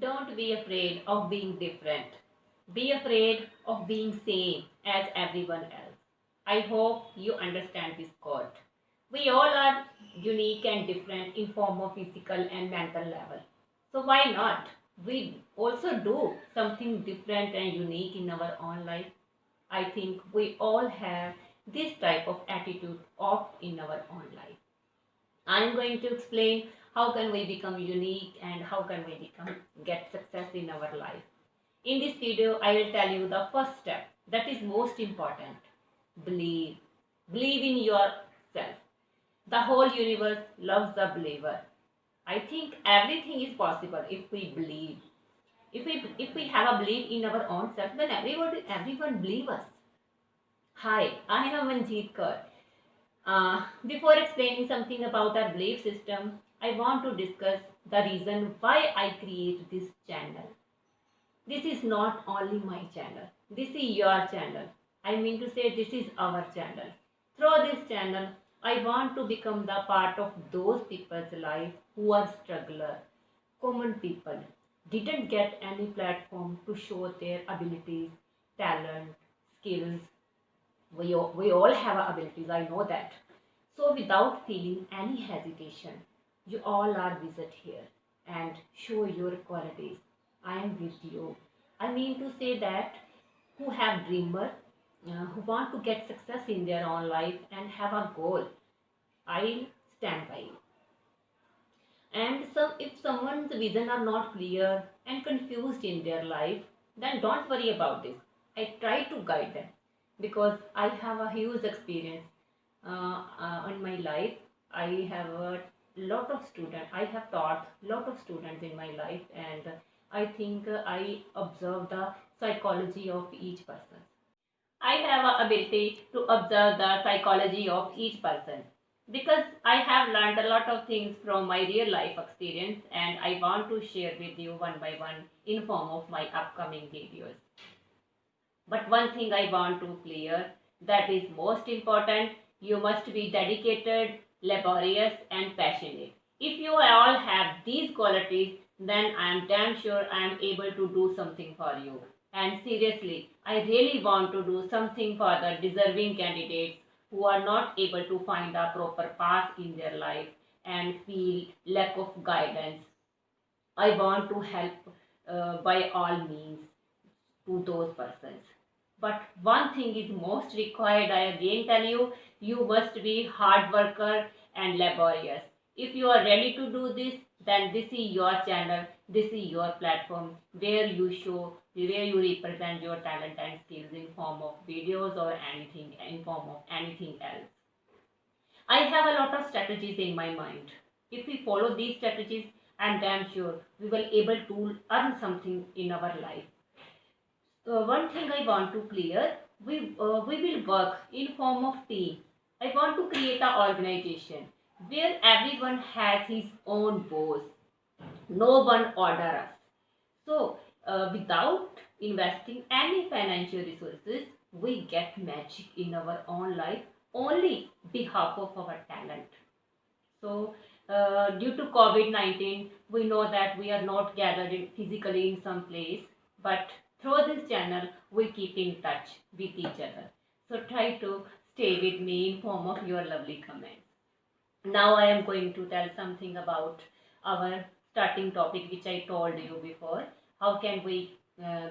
Don't be afraid of being different. Be afraid of being same as everyone else. I hope you understand this quote. We all are unique and different in form of physical and mental level. So why not? We also do something different and unique in our own life. I think we all have this type of attitude of in our own life. I'm going to explain how can we become unique and how can we become get success in our life. In this video, I will tell you the first step that is most important. Believe. Believe in yourself. The whole universe loves the believer. I think everything is possible if we believe. If we have a belief in our own self, then everyone believe us. Hi, I am Manjeet Kaur. Before explaining something about our belief system, I want to discuss the reason why I create this channel. This is not only my channel. This is your channel. I mean to say this is our channel. Through this channel, I want to become the part of those people's life who are struggler, common people, didn't get any platform to show their abilities, talent, skills. We all have abilities, I know that. So without feeling any hesitation, you all are visit here and show your qualities. I am with you. I mean to say that who have dreamer, who want to get success in their own life and have a goal, I'll stand by you. And so if someone's vision are not clear and confused in their life, then don't worry about this. I try to guide them because I have a huge experience in my life. I have a lot of students. I have taught lot of students in my life, and I think I observe the psychology of each person. I have a ability to observe the psychology of each person because I have learned a lot of things from my real life experience, and I want to share with you one by one in form of my upcoming videos. But one thing I want to clear that is most important, you must be dedicated, laborious and passionate. If you all have these qualities, then I am damn sure I am able to do something for you. And seriously, I really want to do something for the deserving candidates who are not able to find a proper path in their life and feel lack of guidance. I want to help by all means to those persons. But one thing is most required, I again tell you, you must be hard worker and laborious. If you are ready to do this, then this is your channel, this is your platform where you show, where you represent your talent and skills in form of videos or anything, in form of anything else. I have a lot of strategies in my mind. If we follow these strategies, I'm damn sure we will able to earn something in our life. One thing I want to clear, we will work in form of team. I want to create an organization where everyone has his own boss. No one order us. So without investing any financial resources, we get magic in our own life only behalf of our talent. So, due to COVID 19, we know that we are not gathered physically in some place, but through this channel, we keep in touch with each other. So, try to stay with me in form of your lovely comments. Now, I am going to tell something about our starting topic, which I told you before. How can we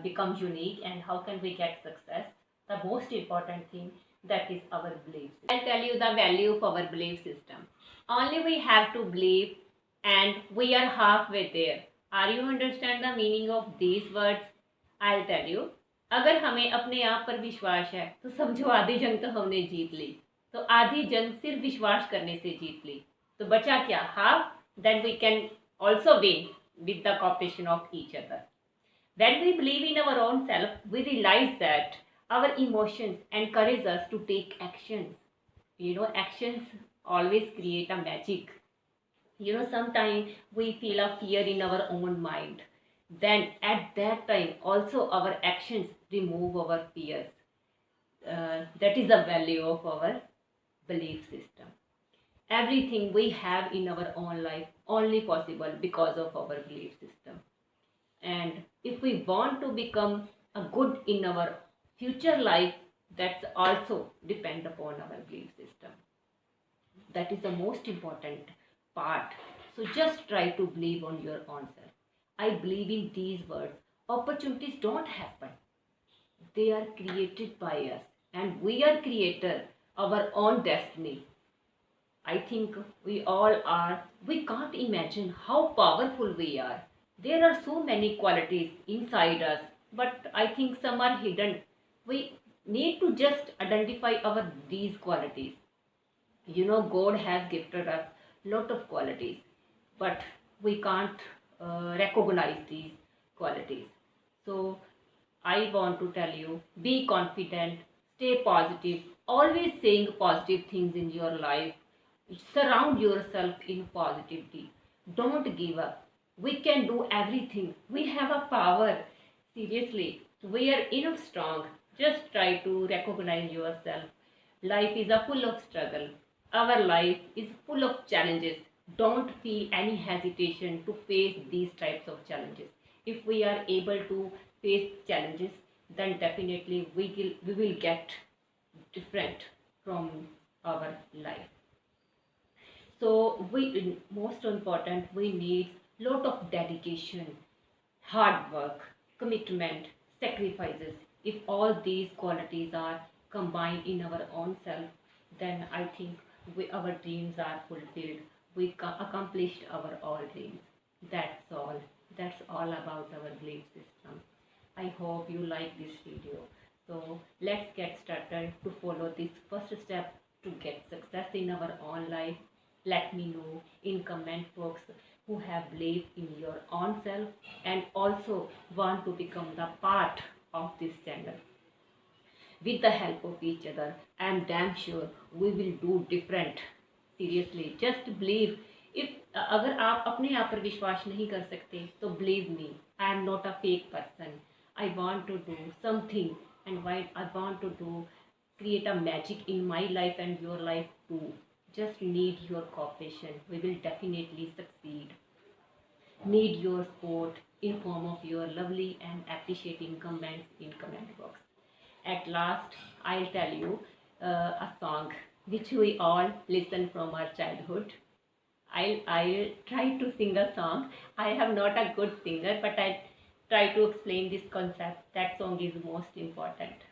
become unique and how can we get success? The most important thing that is our belief system. I'll tell you the value of our belief system. Only we have to believe and we are halfway there. Are you understand the meaning of these words? I'll tell you. अगर हमें अपने आप पर विश्वास है तो समझो आधी जंग तो हमने जीत ली. तो आधी जंग सिर्फ विश्वास करने से जीत ली. तो बचा क्या? Half. Then we can also win with the cooperation of each other. When we believe in our own self, we realize that our emotions encourage us to take actions. Actions always create a magic. Sometimes we feel a fear in our own mind. Then at that time, also our actions remove our fears. That is the value of our belief system. Everything we have in our own life only possible because of our belief system. And if we want to become a good in our future life, that's also depend upon our belief system. That is the most important part. So just try to believe on your own self. I believe in these words: opportunities don't happen, they are created by us, and we are creator our own destiny. I think we all are. We can't imagine how powerful we are. There are so many qualities inside us, but I think some are hidden. We need to just identify our these qualities. God has gifted us lot of qualities, but we can't recognize these qualities. So I want to tell you, be confident, stay positive, always saying positive things in your life. Surround yourself in positivity. Don't give up. We can do everything. We have a power. Seriously, we are enough strong. Just try to recognize yourself. Life is a full of struggle. Our life is full of challenges. Don't feel any hesitation to face these types of challenges. If we are able to face challenges, then definitely we will get different from our life. So we, most important, we need lot of dedication, hard work, commitment, sacrifices. If all these qualities are combined in our own self, then I think our dreams are fulfilled. We accomplished our all dreams. That's all. That's all about our belief system. I hope you like this video. So let's get started to follow this first step to get success in our own life. Let me know in comment box who have believed in your own self and also want to become the part of this channel. With the help of each other, I am damn sure we will do different. Seriously, just believe. if अगर आप अपने आप पर विश्वास नहीं कर सकते तो believe me, I am not a fake person. I want to do something, and why I want to do create a magic in my life and your life too. Just need your cooperation. We will definitely succeed. Need your support in form of your lovely and appreciating comments in comment box. At last, I'll tell you a song which we all listen from our childhood. I'll try to sing a song. I am not a good singer, but I try to explain this concept. That song is most important.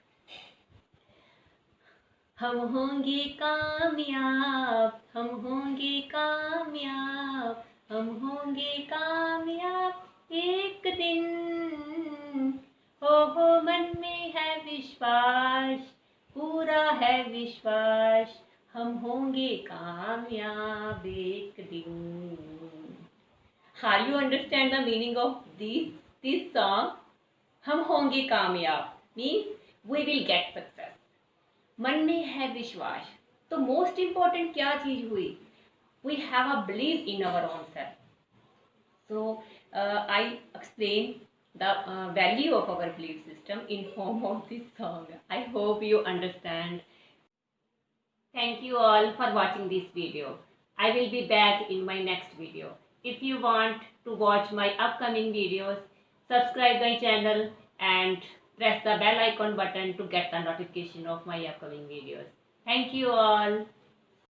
हम होंगे कामयाब, हम होंगे कामयाब, हम होंगे कामयाब एक दिन। हो मन में है विश्वास, पूरा है विश्वास, हम होंगे कामयाब एक दिन। Are you understand the meaning of this song? हम होंगे कामयाब means we will get success. मन में है विश्वास, तो मोस्ट इम्पॉर्टेंट क्या चीज हुई? We have a believe in our own self. So I explain the value of our belief system in form of this song. I hope you understand. Thank you all for watching this video. I will be back in my next video. If you want to watch my upcoming videos, subscribe my channel and press the bell icon button to get the notification of my upcoming videos. Thank you all.